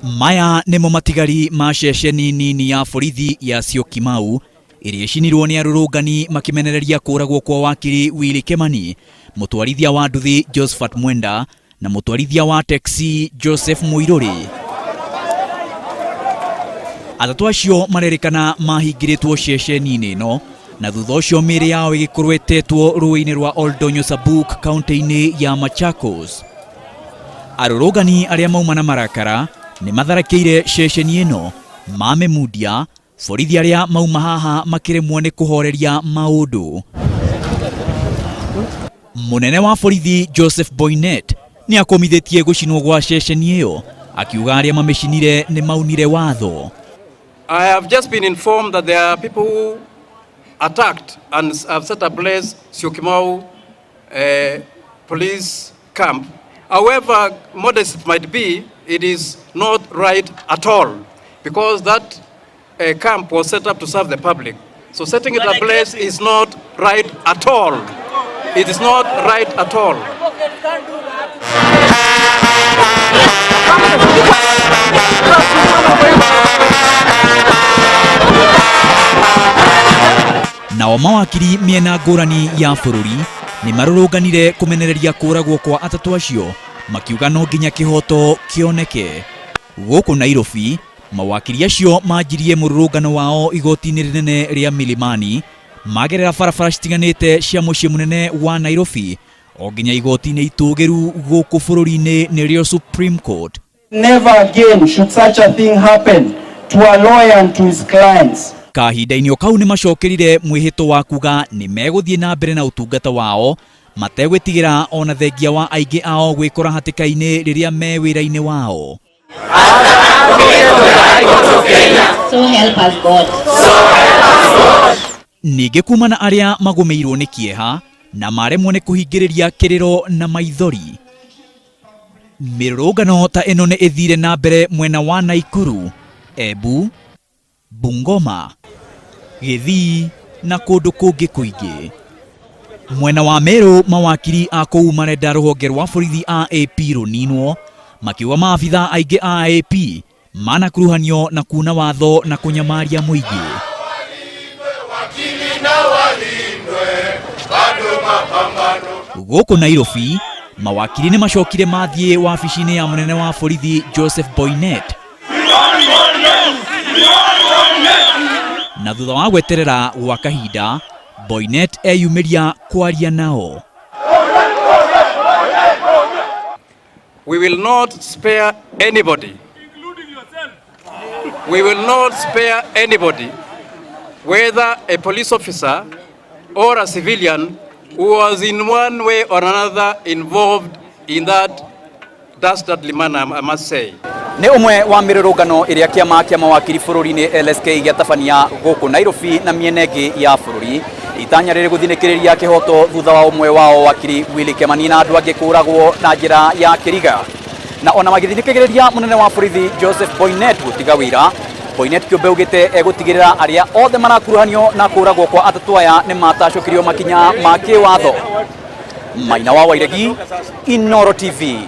Maya nimo matigari ma ceceni nini ya borithi ya Syokimau iria icinirwo ni arurungani makimenereria kuragwo kwa wakiri Willie Kimani, mutwarithia wa nduthi Joseph Boinet na mutwarithia wa taxi Joseph Boinet. Atatu acio marerikana mahingiritwo ceceni-ini ino na thutha ucio mĩĩrĩ yao igikorwo itetwo rũĩ-inĩ rwa Oldonyo Sabuk kaunti-inĩ ya Machakos. Arurungani aria mauma na marakara ni matharakiire ceceni ino mamemundia borithi aria mauma haha makiremwo ni kuhoreria maundu. Munene wa borithi Joseph Boinet ni akomithitie gucinwo gwa ceceni iyo akiuga aria mamecinire ni maunire watho. I have just been informed that there are people who attacked and have set ablaze Syokimau police camp. However modest it might be, it is not right at all, because that camp was set up to serve the public. So setting it ablaze is not right at all. It is not right at all. Nao mawakiri miena ngũrani ya bũrũri ni marũrũnganire kumenereria kuragwo kwa atatu acio, makiuga no nginya kihoto kioneke. Gũkũ Nairobi, mawakiri acio manjirie mũrũrũngano wao igoti-inĩ rinene ria Milimani, magerera barabara citiganĩte cia mũciĩ mũnene wa Nairobi o nginya igoti-inĩ itũgĩru gũkũ bũrũri-inĩ nĩrĩo Supreme Court. Never again should such a thing happen to a lawyer and to his clients. Kahinda-inĩ o kau ni macokerire mwĩhĩtwo wa kuga ni megũthiĩ na mbere na utungata wao mategwĩtigĩra ona thengia wa aingĩ ao gwĩkora hatĩka-inĩ rĩrĩa me wĩra-inĩ wao. So help us God. Ningĩ kuma na aria magũmĩirwo nĩ kĩeha na maremwo nĩ kũhingĩrĩria kĩrĩro na maithori. Mĩrũrũngano ta ĩno nĩ ĩthire na mbere mwena wa Nakuru, Embu, Bungoma, Gĩthii na kũndũ kũngĩ kũingĩ. Mwena wa Meru, mawakiri a kũu marenda rũhonge rwa borithi a AP rũninwo, makiuga maabitha aingĩ a AP manakuruhanio na kuna watho na kunyamaria mũingĩ. Gũkũ Nairobi, mawakiri ni macokire mathiĩ wabici-inĩ ya munene wa borithi Joseph Boinet, na thutha wa gweterera gwa kahinda, Boinet eyumiria kwaria nao. We will not spare anybody. We will not spare anybody, whether a police officer or a civilian who was in one way or another involved in that dastardly manner, I must say. Nĩ ũmwe wa mĩrũrũngano ĩrĩa kĩama kĩa mawakiri bũrũri-inĩ LSK gĩatabania gũkũ Nairobi na mĩena ĩngĩ ya bũrũri, itanya rĩrĩ gũthinĩkĩrĩria kĩhoto thutha wa ũmwe wao wakiri Willie Kimani na andũ angĩ kũragwo na njĩra ya kĩriga. Na ona magĩthinĩkĩrĩria mũnene wa borithi Joseph Boinet gũtiga wĩra, Boinet kĩũmbe augĩte egũtigĩrĩra arĩa othe marakuruhanio na kũragwo kwa atatu aya nĩ matacokirio makinya ma kĩwatho. Maina wa Wairegi, Inooro TV.